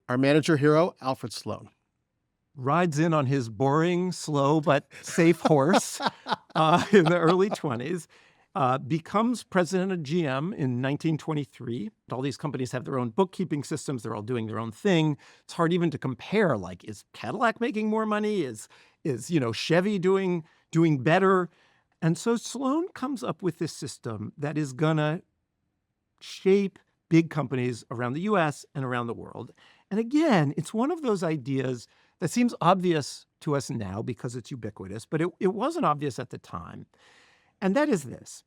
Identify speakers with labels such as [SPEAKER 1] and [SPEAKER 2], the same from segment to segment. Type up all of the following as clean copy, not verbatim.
[SPEAKER 1] Our manager hero, Alfred Sloan.
[SPEAKER 2] Rides in on his boring, slow, but safe horse in the early 20s, becomes president of GM in 1923. All these companies have their own bookkeeping systems. They're all doing their own thing. It's hard even to compare, like, is Cadillac making more money? Is Chevy doing better? And so Sloan comes up with this system that is going to shape big companies around the U.S. and around the world. And again, it's one of those ideas that seems obvious to us now because it's ubiquitous, but it wasn't obvious at the time. And that is this.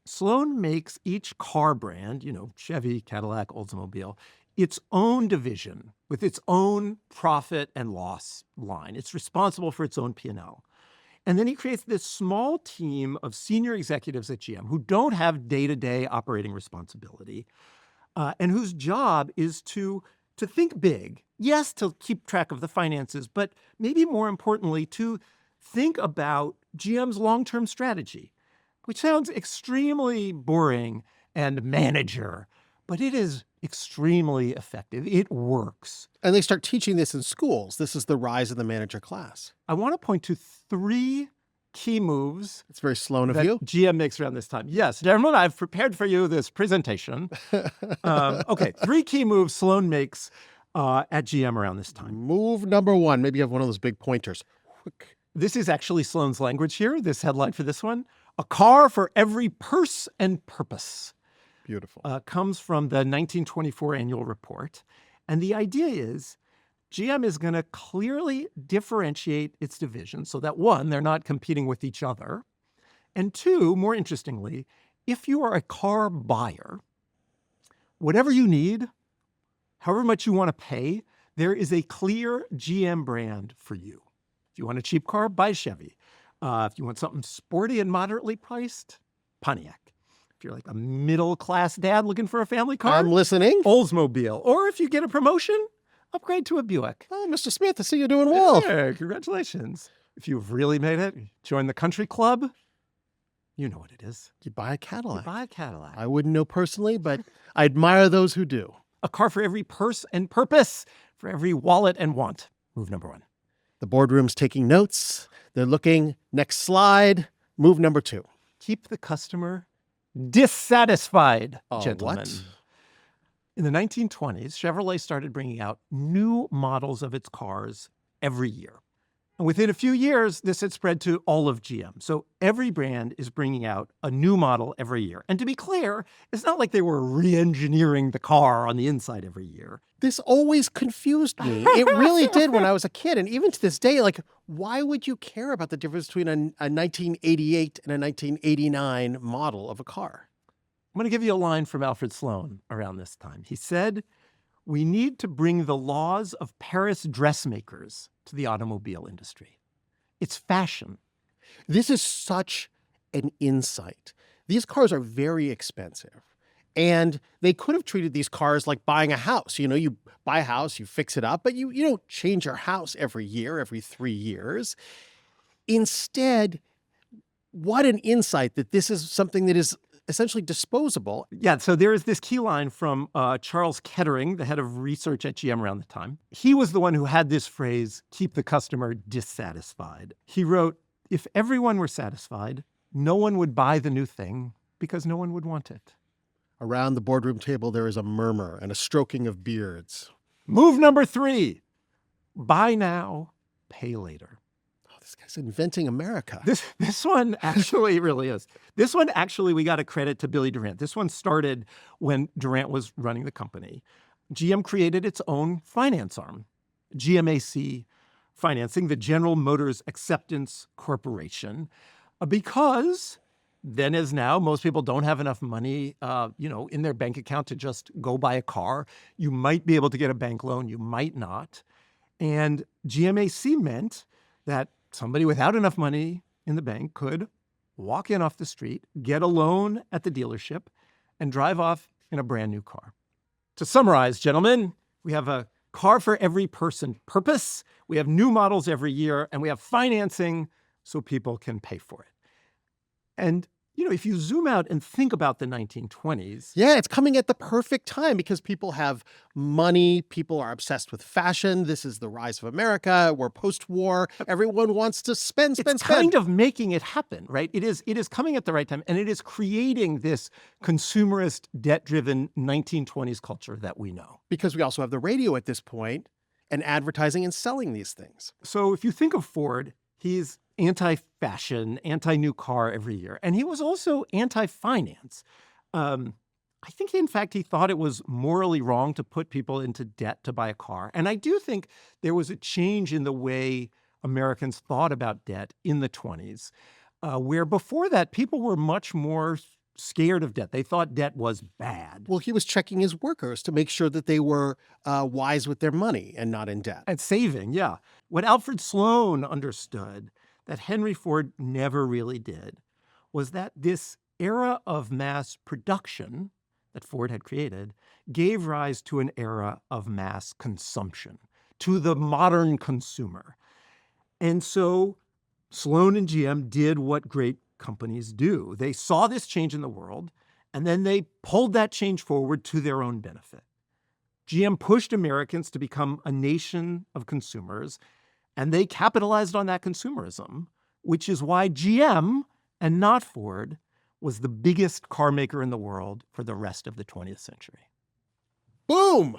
[SPEAKER 2] Sloan makes each car brand, Chevy, Cadillac, Oldsmobile, its own division with its own profit and loss line. It's responsible for its own P&L. And then he creates this small team of senior executives at GM who don't have day-to-day operating responsibility and whose job is to think big. Yes, to keep track of the finances, but maybe more importantly, to think about GM's long-term strategy, which sounds extremely boring and manager, but it is extremely effective. It works.
[SPEAKER 1] And they start teaching this in schools. This is the rise of the manager class.
[SPEAKER 2] I want to point to 3 key moves.
[SPEAKER 1] It's very Sloan of
[SPEAKER 2] that
[SPEAKER 1] you.
[SPEAKER 2] GM makes around this time. Yes, gentlemen, I've prepared for you this presentation. Okay, 3 key moves Sloan makes at GM around this time.
[SPEAKER 1] Move number 1. Maybe you have one of those big pointers. Quick.
[SPEAKER 2] This is actually Sloan's language here, this headline for this one. A car for every purse and purpose.
[SPEAKER 1] Beautiful.
[SPEAKER 2] Comes from the 1924 annual report. And the idea is GM is going to clearly differentiate its divisions so that, 1, they're not competing with each other. And 2, more interestingly, if you are a car buyer, whatever you need, however much you want to pay, there is a clear GM brand for you. If you want a cheap car, buy Chevy. If you want something sporty and moderately priced, Pontiac. If you're like a middle-class dad looking for a family car,
[SPEAKER 1] I'm listening.
[SPEAKER 2] Oldsmobile. Or if you get a promotion, upgrade to a Buick.
[SPEAKER 1] Oh, Mr. Smith, I see you're doing well.
[SPEAKER 2] Yeah, congratulations. If you've really made it, join the country club. You know what it is.
[SPEAKER 1] You buy a Cadillac.
[SPEAKER 2] You buy a Cadillac.
[SPEAKER 1] I wouldn't know personally, but I admire those who do.
[SPEAKER 2] A car for every purse and purpose, for every wallet and want. Move number 1.
[SPEAKER 1] The boardroom's taking notes. They're looking. Next slide. Move number 2.
[SPEAKER 2] Keep the customer dissatisfied, gentlemen.
[SPEAKER 1] What?
[SPEAKER 2] In the 1920s, Chevrolet started bringing out new models of its cars every year. And within a few years, this had spread to all of GM. So every brand is bringing out a new model every year. And to be clear, it's not like they were re-engineering the car on the inside every year.
[SPEAKER 1] This always confused me. It really did when I was a kid. And even to this day, like, why would you care about the difference between a 1988 and a 1989 model of a car?
[SPEAKER 2] I'm going to give you a line from Alfred Sloan around this time. He said, "We need to bring the laws of Paris dressmakers to the automobile industry. It's fashion."
[SPEAKER 1] This is such an insight. These cars are very expensive. And they could have treated these cars like buying a house. You buy a house, you fix it up, but you don't change your house every year, every 3 years. Instead, what an insight that this is something that is essentially disposable.
[SPEAKER 2] Yeah, so there is this key line from Charles Kettering, the head of research at GM around the time. He was the one who had this phrase, keep the customer dissatisfied. He wrote, "If everyone were satisfied, no one would buy the new thing because no one would want it."
[SPEAKER 1] Around the boardroom table, there is a murmur and a stroking of beards.
[SPEAKER 2] Move number 3, buy now, pay later.
[SPEAKER 1] Oh, this guy's inventing America.
[SPEAKER 2] This one actually really is. This one actually, we got to credit to Billy Durant. This one started when Durant was running the company. GM created its own finance arm, GMAC Financing, the General Motors Acceptance Corporation, because then as now, most people don't have enough money, in their bank account to just go buy a car. You might be able to get a bank loan. You might not. And GMAC meant that somebody without enough money in the bank could walk in off the street, get a loan at the dealership, and drive off in a brand new car. To summarize, gentlemen, we have a car for every person purpose. We have new models every year, and we have financing so people can pay for it. And if you zoom out and think about the 1920s,
[SPEAKER 1] Yeah, it's coming at the perfect time because people have money. People are obsessed with fashion. This is the rise of America. We're post-war. Everyone wants to spend.
[SPEAKER 2] it's kind of making it happen, right? It is coming at the right time, and it is creating this consumerist, debt-driven 1920s culture that we know.
[SPEAKER 1] Because we also have the radio at this point and advertising and selling these things.
[SPEAKER 2] So if you think of Ford, he's anti-fashion, anti-new car every year. And he was also anti-finance. I think, in fact, he thought it was morally wrong to put people into debt to buy a car. And I do think there was a change in the way Americans thought about debt in the 20s, where before that, people were much more scared of debt. They thought debt was bad.
[SPEAKER 1] Well, he was checking his workers to make sure that they were wise with their money and not in debt.
[SPEAKER 2] And saving, yeah. What Alfred Sloan understood that Henry Ford never really did was that this era of mass production that Ford had created gave rise to an era of mass consumption, to the modern consumer. And so Sloan and GM did what great companies do. They saw this change in the world, and then they pulled that change forward to their own benefit. GM pushed Americans to become a nation of consumers, and they capitalized on that consumerism, which is why GM, and not Ford, was the biggest car maker in the world for the rest of the 20th century.
[SPEAKER 1] Boom!